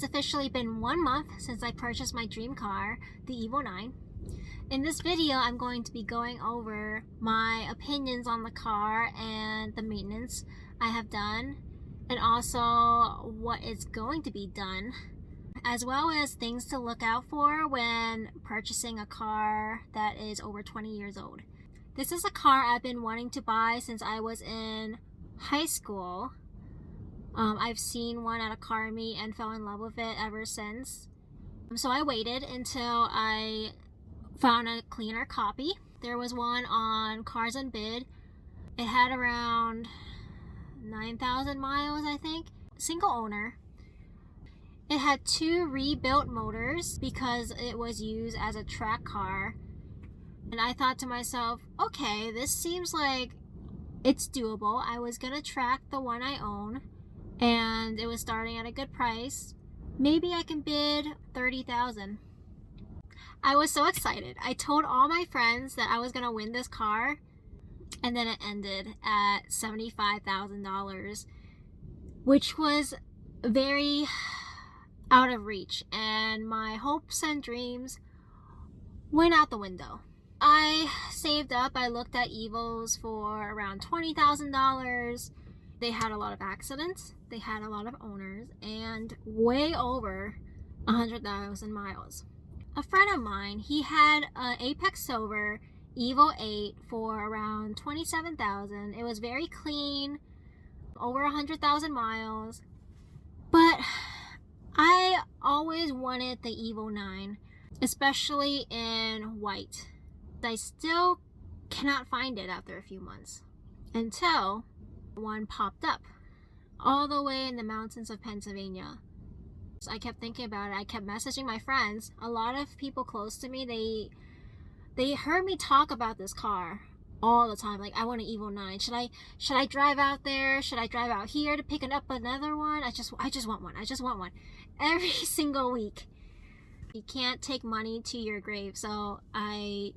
officially been 1 month since I purchased my dream car, the Evo 9. In this video, I'm going to be going over my opinions on the car and the maintenance I have done, and also what is going to be done, as well as things to look out for when purchasing a car that is over 20 years old. This is a car I've been wanting to buy since I was in high school. I've seen one at a car meet and fell in love with it ever since. So I waited until I found a cleaner copy. There was one on Cars and Bid. It had around 9,000 miles, I think. Single owner. It had 2 rebuilt motors because it was used as a track car. And I thought to myself, okay, this seems like it's doable. I was gonna track the one I own, and it was starting at a good price. Maybe I can bid $30,000. I was so excited. I told all my friends that I was gonna win this car, and then it ended at $75,000, which was very out of reach, and my hopes and dreams went out the window. I saved up. I looked at Evos for around $20,000. They had a lot of accidents, they had a lot of owners, and way over 100,000 miles. A friend of mine, he had an Apex Silver Evo 8 for around $27,000. It was very clean, over 100,000 miles, but I always wanted the Evo 9, especially in white. I still cannot find it after a few months, until one popped up all the way in the mountains of Pennsylvania. So I kept thinking about it. I kept messaging my friends. A lot of people close to me, they heard me talk about this car all the time. Like, I want an Evo 9. Should I drive out there? Should I drive out here to pick up another one? I just want one. I just want one. Every single week. You can't take money to your grave. So I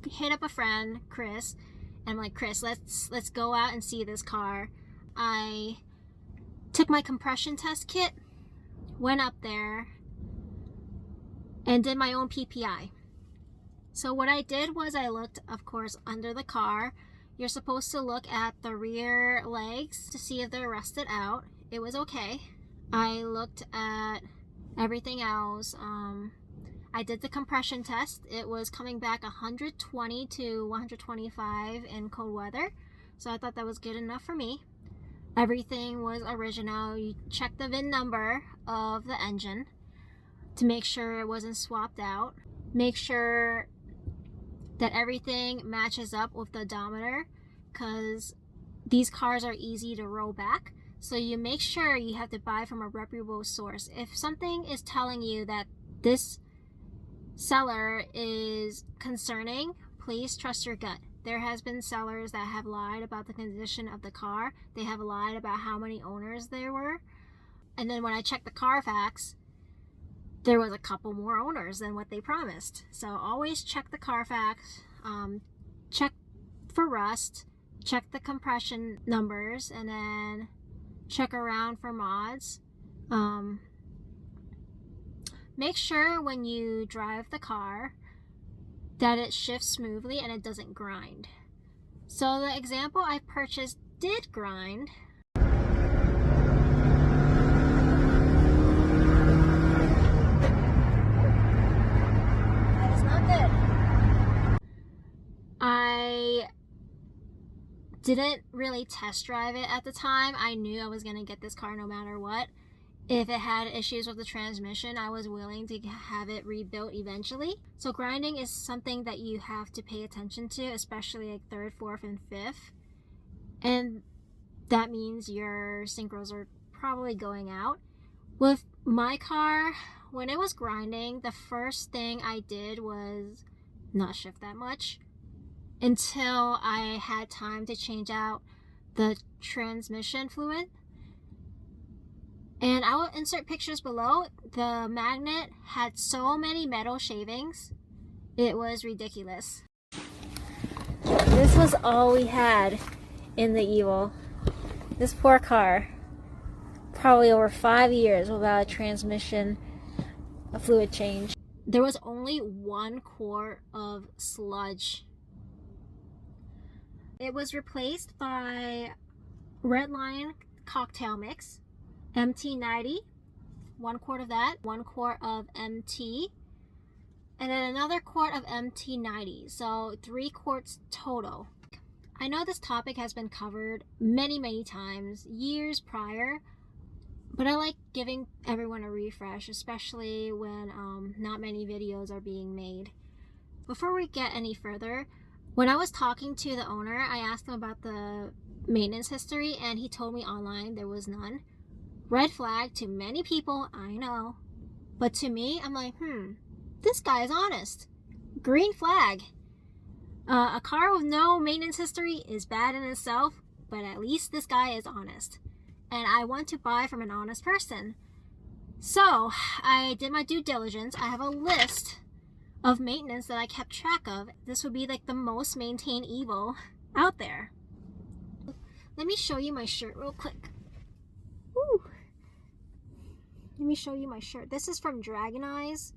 hit up a friend, Chris, and I'm like, Chris, let's go out and see this car. I took my compression test kit, went up there, and did my own PPI. So what I did was I looked, of course, under the car. You're supposed to look at the rear legs to see if they're rusted out. It was okay. I looked at everything else. I did the compression test. It was coming back 120 to 125 in cold weather. So I thought that was good enough for me. Everything was original. You check the VIN number of the engine to make sure it wasn't swapped out. Make sure that everything matches up with the odometer, because these cars are easy to roll back. So you make sure you have to buy from a reputable source. If something is telling you that this seller is concerning, please trust your gut. There has been sellers that have lied about the condition of the car. They have lied about how many owners there were. And then when I checked the Carfax, there was a couple more owners than what they promised. So always check the Carfax, check for rust, check the compression numbers, and then check around for mods. Make sure when you drive the car that it shifts smoothly and it doesn't grind. So the example I purchased did grind. That is not good. I didn't really test drive it at the time. I knew I was going to get this car no matter what. If it had issues with the transmission, I was willing to have it rebuilt eventually. So grinding is something that you have to pay attention to, especially like 3rd, 4th, and 5th. And that means your synchros are probably going out. With my car, when it was grinding, the first thing I did was not shift that much until I had time to change out the transmission fluid. And I will insert pictures below. The magnet had so many metal shavings, it was ridiculous. This was all we had in the Evo. This poor car. probably over 5 years without a transmission fluid change. There was only 1 quart of sludge. It was replaced by Red Lion cocktail mix, MT90, 1 quart of that, 1 quart of MT, and then another quart of MT90, so 3 quarts total. I know this topic has been covered many times, years prior, but I like giving everyone a refresh, especially when not many videos are being made. Before we get any further, when I was talking to the owner, I asked him about the maintenance history, and he told me online there was none. Red flag to many people, I know. But to me, I'm like, this guy is honest. Green flag. A car with no maintenance history is bad in itself, but at least this guy is honest. And I want to buy from an honest person. So, I did my due diligence. I have a list of maintenance that I kept track of. This would be like the most maintained Evo out there. Let me show you my shirt real quick. Woo. Let me show you my shirt. This is from Dragon Eyes.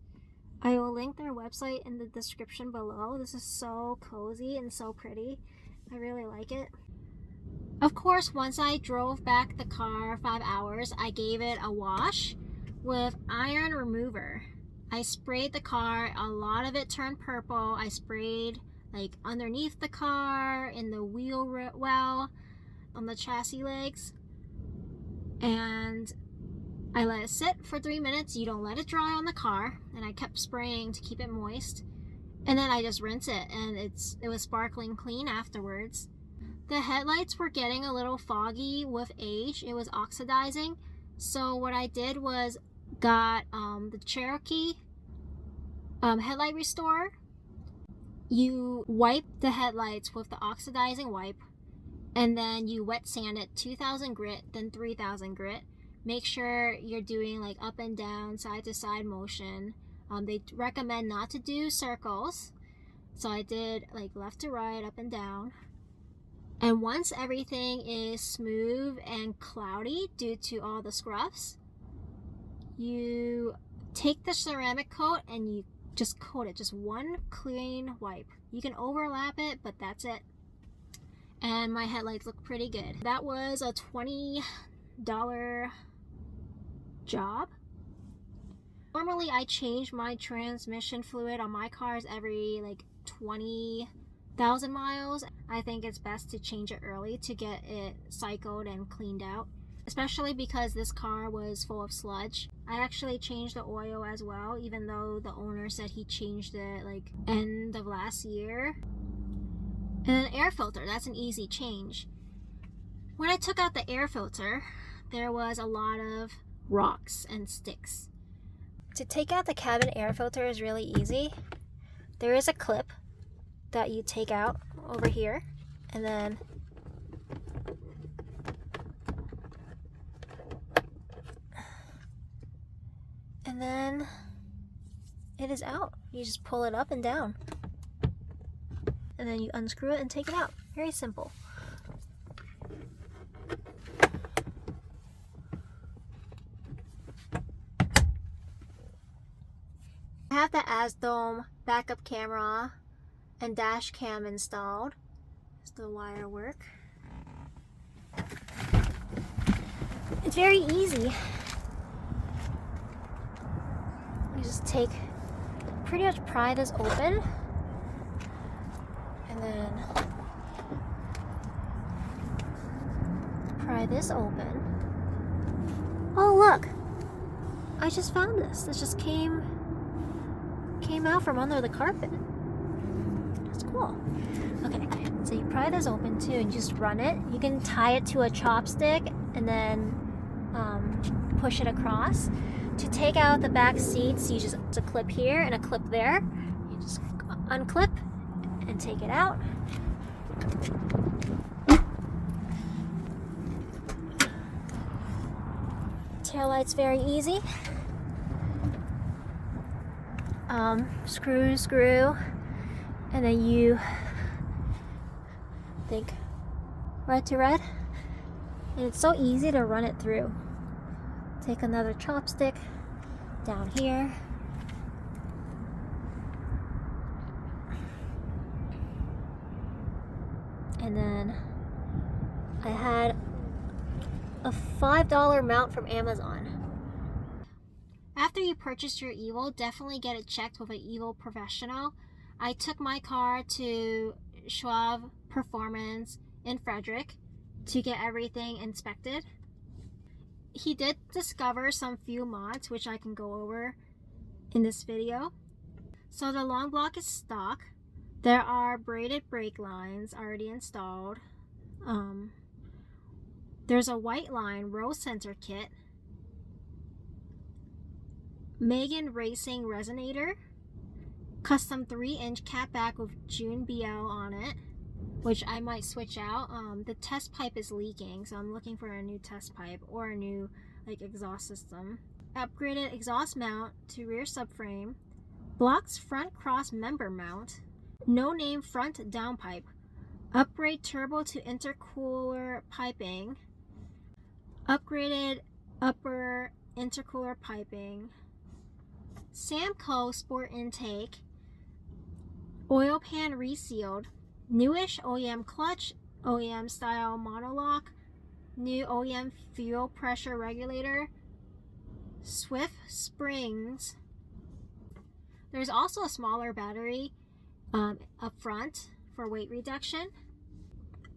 I will link their website in the description below. This is so cozy and so pretty. I really like it. Of course, once I drove back the car 5 hours, I gave it a wash with iron remover. I sprayed the car. A lot of it turned purple. I sprayed like underneath the car, in the wheel well, on the chassis legs, and I let it sit for 3 minutes. You don't let it dry on the car, and I kept spraying to keep it moist, and then I just rinse it, and it was sparkling clean afterwards. The headlights were getting a little foggy with age. It was oxidizing, so what I did was got the Cherokee headlight restorer. You wipe the headlights with the oxidizing wipe, and then you wet sand it 2000 grit, then 3000 grit. Make sure you're doing like up and down, side to side motion. They recommend not to do circles, so I did like left to right, up and down. And once everything is smooth and cloudy due to all the scruffs, you take the ceramic coat and you just coat it, just one clean wipe. You can overlap it, but that's it. And my headlights look pretty good. That was a $20 job. Normally I change my transmission fluid on my cars every like 20,000 miles. I think it's best to change it early to get it cycled and cleaned out, especially because this car was full of sludge. I actually changed the oil as well, even though the owner said he changed it like end of last year. And an air filter, that's an easy change. When I took out the air filter, there was a lot of rocks and sticks. To take out the cabin air filter is really easy. There is a clip that you take out over here, and then it is out. You just pull it up and down, and then you unscrew it and take it out. Very simple. I have the ASDOM backup camera and dash cam installed. Does the wire work? It's very easy. You just pretty much pry this open, and then pry this open. Oh look! I just found this. This just came out from under the carpet. That's cool. Okay, so you pry this open too and just run it. You can tie it to a chopstick and then push it across. To take out the back seats, you just a clip here and a clip there. You just unclip and take it out. Taillight's very easy. Screw, and then you think red to red, and it's so easy to run it through. Take another chopstick down here. And then I had a $5 mount from Amazon. After you purchase your Evo, definitely get it checked with an Evo professional. I took my car to Schwab Performance in Frederick to get everything inspected. He did discover some few mods, which I can go over in this video. So the long block is stock. There are braided brake lines already installed. There's a white line roll sensor kit. Megan Racing resonator. Custom 3-inch catback with June BL on it, which I might switch out. The test pipe is leaking, so I'm looking for a new test pipe or a new exhaust system. Upgraded exhaust mount to rear subframe. Blocks front cross member mount. No name front downpipe. Upgrade turbo to intercooler piping. Upgraded upper intercooler piping. Samco sport intake. Oil pan resealed. Newish OEM clutch. OEM style monolock. New OEM fuel pressure regulator. Swift springs. There's also a smaller battery up front for weight reduction.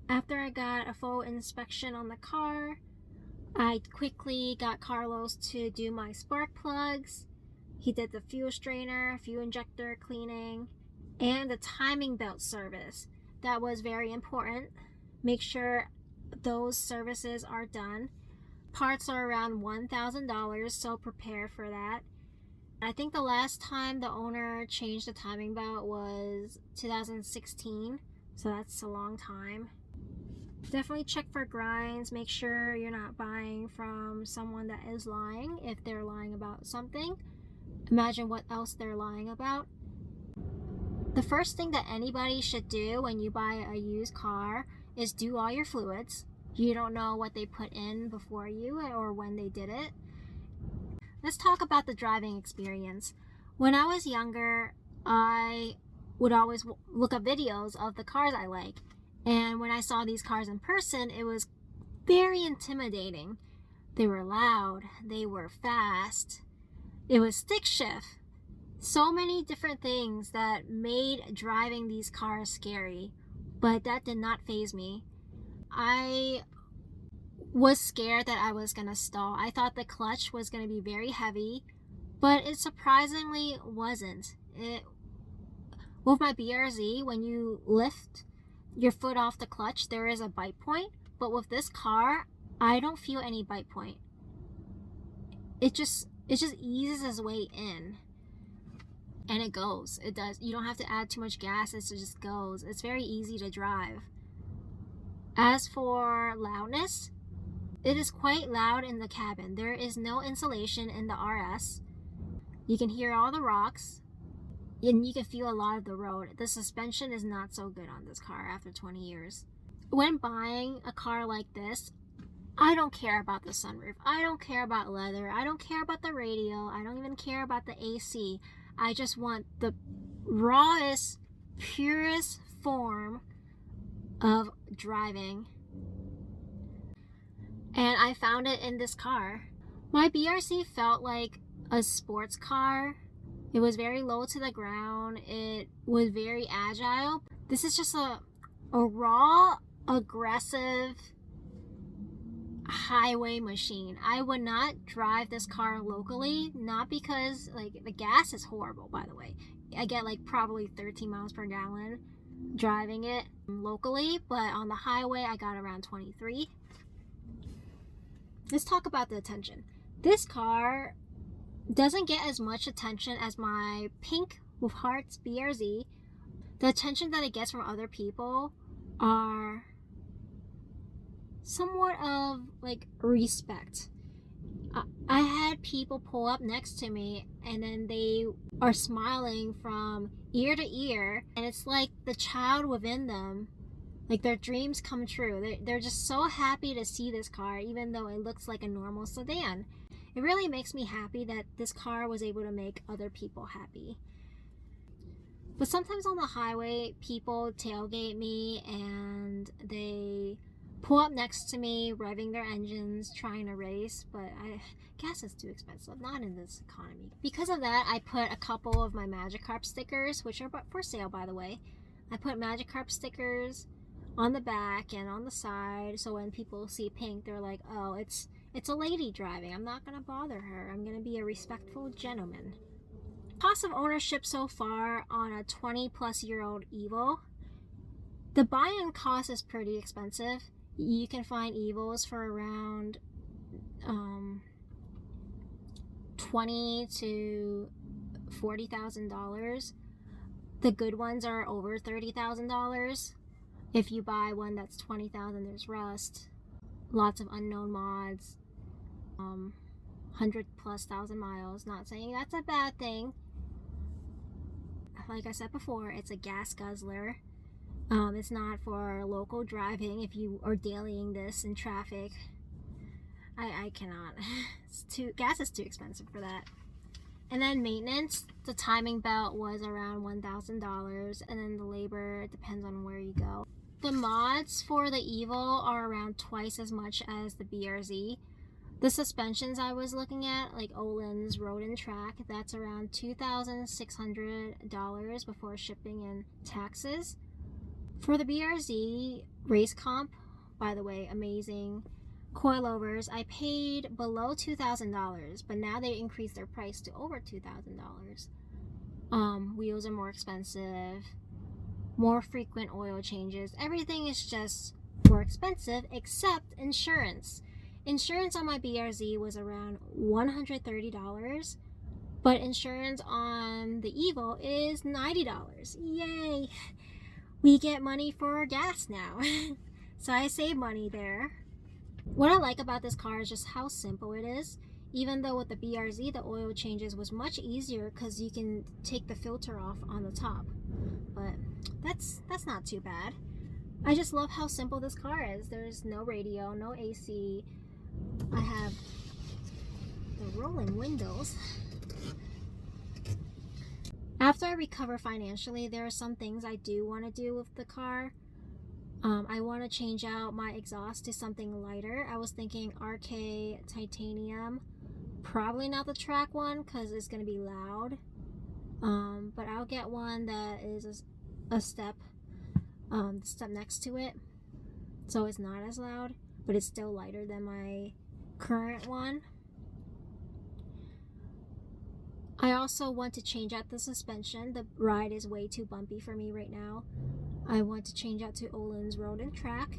After I got a full inspection on the car, I quickly got Carlos to do my spark plugs. He did the fuel strainer, fuel injector cleaning, and the timing belt service. That was very important. Make sure those services are done. Parts are around $1,000, so prepare for that. I think the last time the owner changed the timing belt was 2016, so that's a long time. Definitely check for grinds. Make sure you're not buying from someone that is lying. If they're lying about something, imagine what else they're lying about. The first thing that anybody should do when you buy a used car is do all your fluids. You don't know what they put in before you or when they did it. Let's talk about the driving experience. When I was younger, I would always look up videos of the cars I like. And when I saw these cars in person, it was very intimidating. They were loud. They were fast. It was stick shift. So many different things that made driving these cars scary. But that did not faze me. I was scared that I was going to stall. I thought the clutch was going to be very heavy, but it surprisingly wasn't. With my BRZ, when you lift your foot off the clutch, there is a bite point, but with this car, I don't feel any bite point. It just eases its way in, and it goes. It does. You don't have to add too much gas. It just goes. It's very easy to drive. As for loudness, it is quite loud in the cabin. There is no insulation in the RS. You can hear all the rocks, and you can feel a lot of the road. The suspension is not so good on this car after 20 years. When buying a car like this, I don't care about the sunroof. I don't care about leather. I don't care about the radio. I don't even care about the AC. I just want the rawest, purest form of driving. And I found it in this car. My BRC felt like a sports car. It was very low to the ground. It was very agile. This is just a raw, aggressive highway machine. I would not drive this car locally, not because the gas is horrible, by the way. I get probably 13 miles per gallon driving it locally, but on the highway I got around 23. Let's talk about the attention. This car doesn't get as much attention as my pink with hearts BRZ. The attention that it gets from other people are somewhat of respect. I had people pull up next to me and then they are smiling from ear to ear, and it's like the child within them, their dreams come true. They're just so happy to see this car, even though it looks like a normal sedan. it really makes me happy that this car was able to make other people happy. But sometimes on the highway, people tailgate me and they pull up next to me, revving their engines, trying to race, but gas is too expensive, not in this economy. Because of that, I put a couple of my Magikarp stickers, which are for sale, by the way. I put Magikarp stickers on the back and on the side, so when people see pink, they're like, oh, it's a lady driving. I'm not gonna bother her. I'm gonna be a respectful gentleman. Cost of ownership so far on a 20-plus-year-old Evo, the buy-in cost is pretty expensive. You can find Evos for around $20,000 to $40,000. The good ones are over $30,000. If you buy one that's $20,000, there's rust, lots of unknown mods, 100,000+ miles. Not saying that's a bad thing. Like I said before, it's a gas guzzler. It's not for local driving. If you are dailying this in traffic, I cannot. Gas is too expensive for that. And then maintenance, the timing belt was around $1,000, and then the labor, it depends on where you go. The mods for the Evo are around twice as much as the BRZ. The suspensions I was looking at, like Olin's Road and Track, that's around $2,600 before shipping and taxes. For the BRZ race comp, by the way, amazing. Coilovers, I paid below $2,000, but now they increased their price to over $2,000. Wheels are more expensive, more frequent oil changes. Everything is just more expensive except insurance. Insurance on my BRZ was around $130, but insurance on the Evo is $90. Yay! We get money for gas now. So I save money there. What I like about this car is just how simple it is. Even though with the BRZ, the oil changes was much easier because you can take the filter off on the top. But that's not too bad. I just love how simple this car is. There's no radio, no AC. I have the rolling windows. After I recover financially, there are some things I do want to do with the car. I want to change out my exhaust to something lighter. I was thinking RK titanium. Probably not the track one because it's going to be loud. But I'll get one that is a step next to it, so it's not as loud, but it's still lighter than my current one. I also want to change out the suspension. The ride is way too bumpy for me right now. I want to change out to Olin's Road and Track.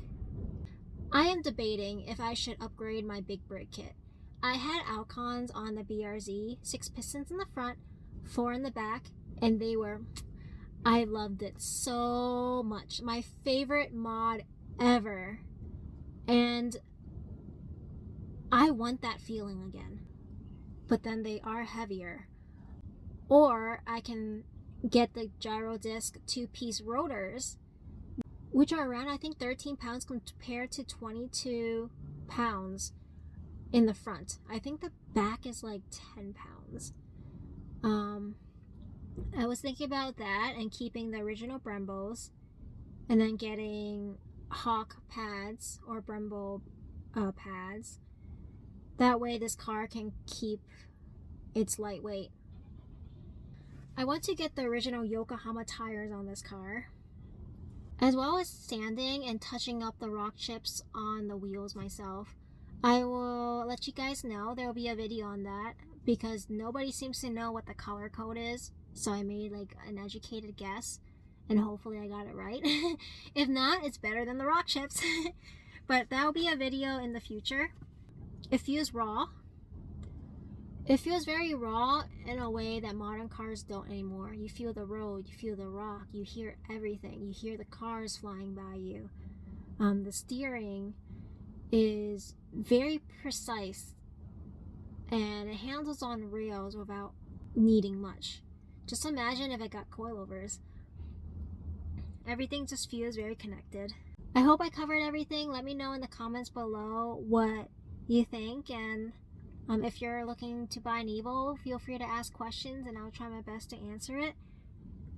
I am debating if I should upgrade my big brake kit. I had Alcons on the BRZ, 6 pistons in the front, 4 in the back, and I loved it so much. My favorite mod ever. And I want that feeling again. But then they are heavier. Or I can get the gyro disc 2-piece rotors, which are around, I think, 13 pounds compared to 22 pounds in the front. I think the back is like 10 pounds. I was thinking about that and keeping the original Brembos and then getting Hawk pads or Brembo pads. That way this car can keep its lightweight. I want to get the original Yokohama tires on this car, as well as sanding and touching up the rock chips on the wheels myself. I will let you guys know. There will be a video on that because nobody seems to know what the color code is, so I made like an educated guess and hopefully I got it right. If not, it's better than the rock chips. But that will be a video in the future. It feels raw. It feels very raw in a way that modern cars don't anymore. You feel the road, you feel the rock, you hear everything. You hear the cars flying by you. The steering is very precise and it handles on rails without needing much. Just imagine if it got coilovers. Everything just feels very connected. I hope I covered everything. Let me know in the comments below what you think, and If you're looking to buy an Evo, feel free to ask questions and I'll try my best to answer it.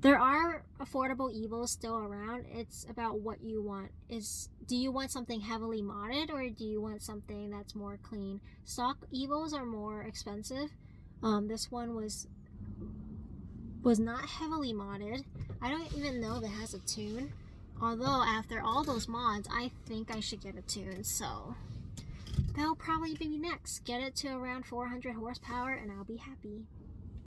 There are affordable Evos still around. It's about what you want. Do you want something heavily modded or do you want something that's more clean? Stock Evos are more expensive. This one was not heavily modded. I don't even know if it has a tune. Although after all those mods, I think I should get a tune. So that'll probably be next. Get it to around 400 horsepower and I'll be happy.